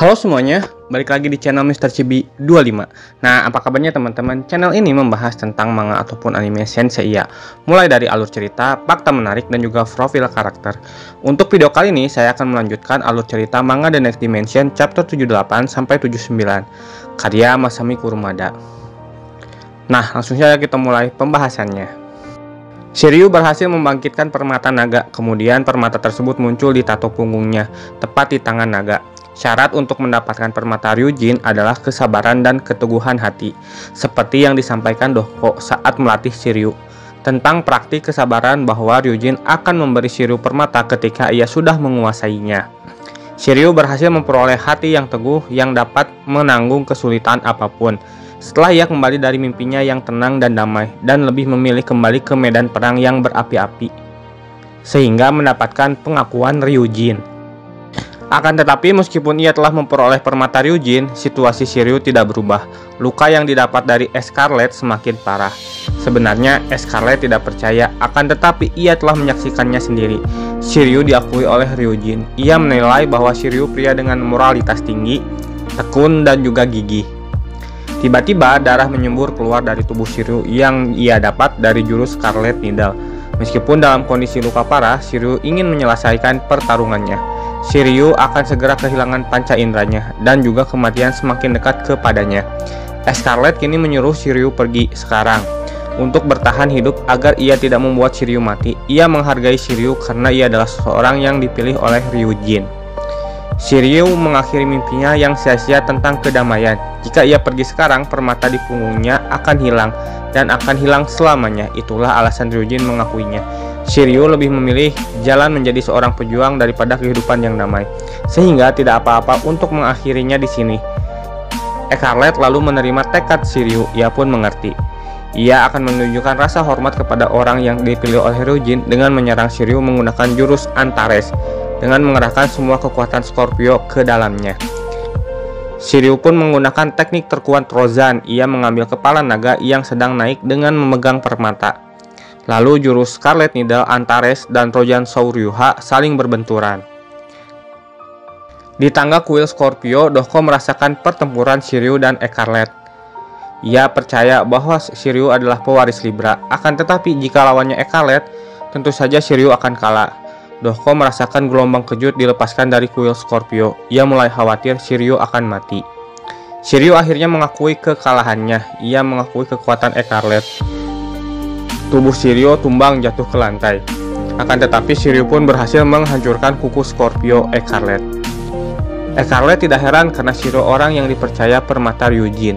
Halo semuanya, balik lagi di channel Mr. Chibi 25. Nah, apa kabarnya teman-teman? Channel ini membahas tentang manga ataupun anime sensei ya, mulai dari alur cerita, fakta menarik, dan juga profil karakter. Untuk video kali ini, saya akan melanjutkan alur cerita manga The Next Dimension chapter 78 sampai 79, karya Masami Kurumada. Nah, langsung saja kita mulai pembahasannya. Shiryu berhasil membangkitkan permata naga, kemudian permata tersebut muncul di tato punggungnya, tepat di tangan naga. Syarat untuk mendapatkan permata Ryujin adalah kesabaran dan keteguhan hati, seperti yang disampaikan Dohko saat melatih Shiryu. Tentang praktik kesabaran bahwa Ryujin akan memberi Shiryu permata ketika ia sudah menguasainya. Shiryu berhasil memperoleh hati yang teguh yang dapat menanggung kesulitan apapun. Setelah ia kembali dari mimpinya yang tenang dan damai, dan lebih memilih kembali ke medan perang yang berapi-api, sehingga mendapatkan pengakuan Ryujin. Akan tetapi meskipun ia telah memperoleh permata Ryujin, situasi Shiryu tidak berubah. Luka yang didapat dari Scarlet semakin parah. Sebenarnya Scarlet tidak percaya, akan tetapi ia telah menyaksikannya sendiri. Shiryu diakui oleh Ryujin. Ia menilai bahwa Shiryu pria dengan moralitas tinggi, tekun, dan juga gigih. Tiba-tiba darah menyembur keluar dari tubuh Shiryu yang ia dapat dari jurus Scarlet Needle. Meskipun dalam kondisi luka parah, Shiryu ingin menyelesaikan pertarungannya. Shiryu akan segera kehilangan panca inderanya dan juga kematian semakin dekat kepadanya. Scarlet kini menyuruh Shiryu pergi sekarang untuk bertahan hidup agar ia tidak membuat Shiryu mati. Ia menghargai Shiryu karena ia adalah seseorang yang dipilih oleh Ryujin. Shiryu mengakhiri mimpinya yang sia-sia tentang kedamaian. Jika ia pergi sekarang, permata di punggungnya akan hilang dan akan hilang selamanya. Itulah alasan Ryujin mengakuinya. Shiryu lebih memilih jalan menjadi seorang pejuang daripada kehidupan yang damai, sehingga tidak apa-apa untuk mengakhirinya di sini. Scarlet lalu menerima tekad Shiryu. Ia pun mengerti. Ia akan menunjukkan rasa hormat kepada orang yang dipilih oleh Ryujin dengan menyerang Shiryu menggunakan jurus Antares, dengan mengerahkan semua kekuatan Scorpio ke dalamnya. Shiryu pun menggunakan teknik terkuat Trozan. Ia mengambil kepala naga yang sedang naik dengan memegang permata. Lalu jurus Scarlet Needle, Antares, dan Trojan Souryuha saling berbenturan. Di tangga kuil Scorpio, Dohko merasakan pertempuran Shiryu dan Scarlet. Ia percaya bahwa Shiryu adalah pewaris Libra, akan tetapi jika lawannya Scarlet, tentu saja Shiryu akan kalah. Dohko merasakan gelombang kejut dilepaskan dari kuil Scorpio. Ia mulai khawatir Shiryu akan mati. Shiryu akhirnya mengakui kekalahannya. Ia mengakui kekuatan Scarlet. Tubuh Shiryu tumbang jatuh ke lantai. Akan tetapi Shiryu pun berhasil menghancurkan kuku Scorpio Scarlet. Scarlet tidak heran karena Shiryu orang yang dipercaya permata Ryujin.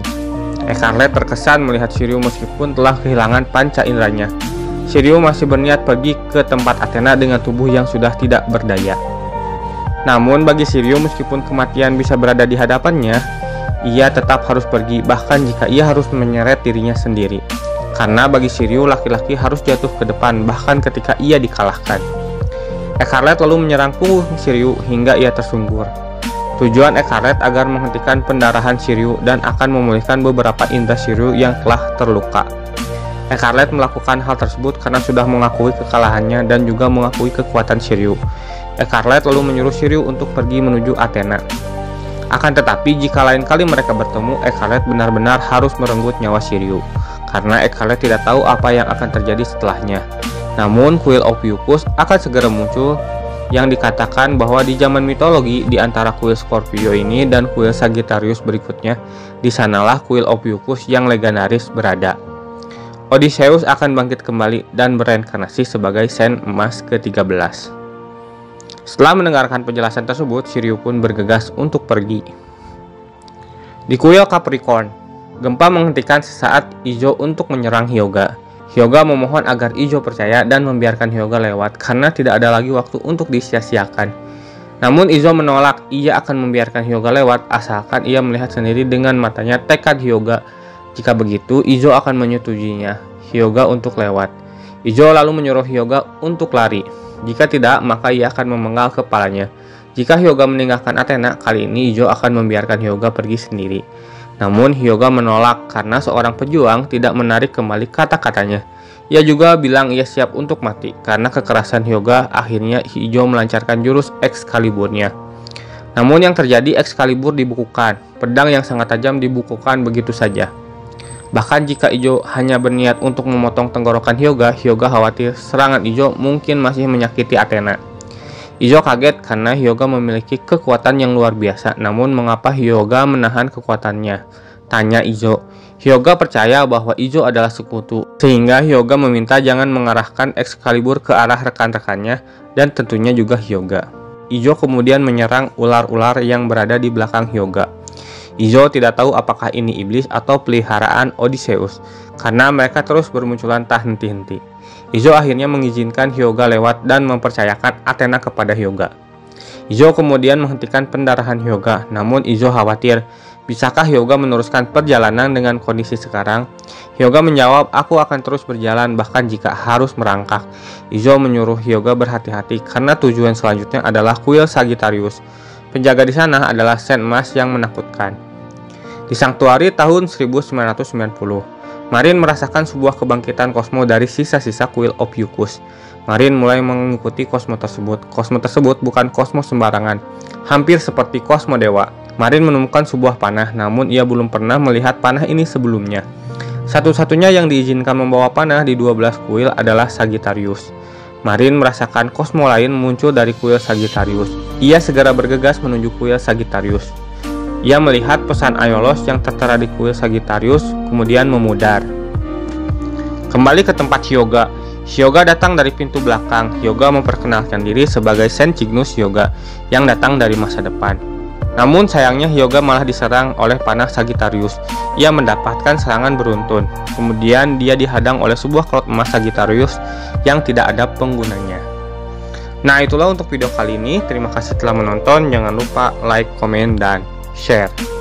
Scarlet terkesan melihat Shiryu meskipun telah kehilangan panca inderanya. Shiryu masih berniat pergi ke tempat Athena dengan tubuh yang sudah tidak berdaya. Namun bagi Shiryu, meskipun kematian bisa berada di hadapannya, ia tetap harus pergi, bahkan jika ia harus menyeret dirinya sendiri. Karena bagi Shiryu, laki-laki harus jatuh ke depan bahkan ketika ia dikalahkan. Scarlet lalu menyerang punggung Shiryu hingga ia tersungkur. Tujuan Scarlet agar menghentikan pendarahan Shiryu dan akan memulihkan beberapa indera Shiryu yang telah terluka. Scarlet melakukan hal tersebut karena sudah mengakui kekalahannya dan juga mengakui kekuatan Shiryu. Scarlet lalu menyuruh Shiryu untuk pergi menuju Athena. Akan tetapi jika lain kali mereka bertemu, Scarlet benar-benar harus merenggut nyawa Shiryu, karena Scarlet tidak tahu apa yang akan terjadi setelahnya. Namun kuil Ophiuchus akan segera muncul, yang dikatakan bahwa di zaman mitologi di antara kuil Scorpio ini dan kuil Sagittarius berikutnya, di sanalah kuil Ophiuchus yang legendaris berada. Odysseus akan bangkit kembali dan bereinkarnasi sebagai Sen Emas ke-13. Setelah mendengarkan penjelasan tersebut, Shiryu pun bergegas untuk pergi. Di kuil Capricorn, gempa menghentikan sesaat Izo untuk menyerang Hyuga. Hyuga memohon agar Izo percaya dan membiarkan Hyuga lewat karena tidak ada lagi waktu untuk disia-siakan. Namun Izo menolak. Ia akan membiarkan Hyuga lewat asalkan ia melihat sendiri dengan matanya tekad Hyuga. Jika begitu, Izo akan menyetujuinya Hyuga untuk lewat. Izo lalu menyuruh Hyuga untuk lari. Jika tidak, maka ia akan memenggal kepalanya. Jika Hyuga meninggalkan Athena, kali ini Izo akan membiarkan Hyuga pergi sendiri. Namun Hyuga menolak karena seorang pejuang tidak menarik kembali kata-katanya. Ia juga bilang ia siap untuk mati. Karena kekerasan Hyuga, akhirnya Izo melancarkan jurus Excaliburnya. Namun yang terjadi, Excalibur dibukukan. Pedang yang sangat tajam dibukukan begitu saja. Bahkan jika Ijo hanya berniat untuk memotong tenggorokan Hyuga, Hyuga khawatir serangan Ijo mungkin masih menyakiti Athena. Ijo kaget karena Hyuga memiliki kekuatan yang luar biasa. Namun mengapa Hyuga menahan kekuatannya? Tanya Ijo. Hyuga percaya bahwa Ijo adalah sekutu, sehingga Hyuga meminta jangan mengarahkan Excalibur ke arah rekan-rekannya dan tentunya juga Hyuga. Ijo kemudian menyerang ular-ular yang berada di belakang Hyuga. Ijo tidak tahu apakah ini iblis atau peliharaan Odysseus, karena mereka terus bermunculan tak henti-henti. Ijo akhirnya mengizinkan Hyuga lewat dan mempercayakan Athena kepada Hyuga. Ijo kemudian menghentikan pendarahan Hyuga, namun Ijo khawatir, bisakah Hyuga meneruskan perjalanan dengan kondisi sekarang? Hyuga menjawab, aku akan terus berjalan bahkan jika harus merangkak. Ijo menyuruh Hyuga berhati-hati karena tujuan selanjutnya adalah kuil Sagittarius. Penjaga di sana adalah Saint Mas yang menakutkan. Di Sanctuary tahun 1990, Marin merasakan sebuah kebangkitan kosmo dari sisa-sisa kuil Ophiuchus. Marin mulai mengikuti kosmo tersebut. Kosmo tersebut bukan kosmo sembarangan, hampir seperti kosmo dewa. Marin menemukan sebuah panah, namun ia belum pernah melihat panah ini sebelumnya. Satu-satunya yang diizinkan membawa panah di 12 kuil adalah Sagittarius. Marin merasakan kosmo lain muncul dari kuil Sagittarius. Ia segera bergegas menuju kuil Sagittarius. Ia melihat pesan Aiolos yang tertera di kuil Sagittarius, kemudian memudar. Kembali ke tempat Hyuga. Hyuga datang dari pintu belakang. Hyuga memperkenalkan diri sebagai Saint Cygnus Hyuga yang datang dari masa depan. Namun sayangnya Hyuga malah diserang oleh panah Sagittarius. Ia mendapatkan serangan beruntun. Kemudian dia dihadang oleh sebuah klot emas Sagittarius yang tidak ada penggunanya. Nah, itulah untuk video kali ini. Terima kasih telah menonton. Jangan lupa like, komen, dan share.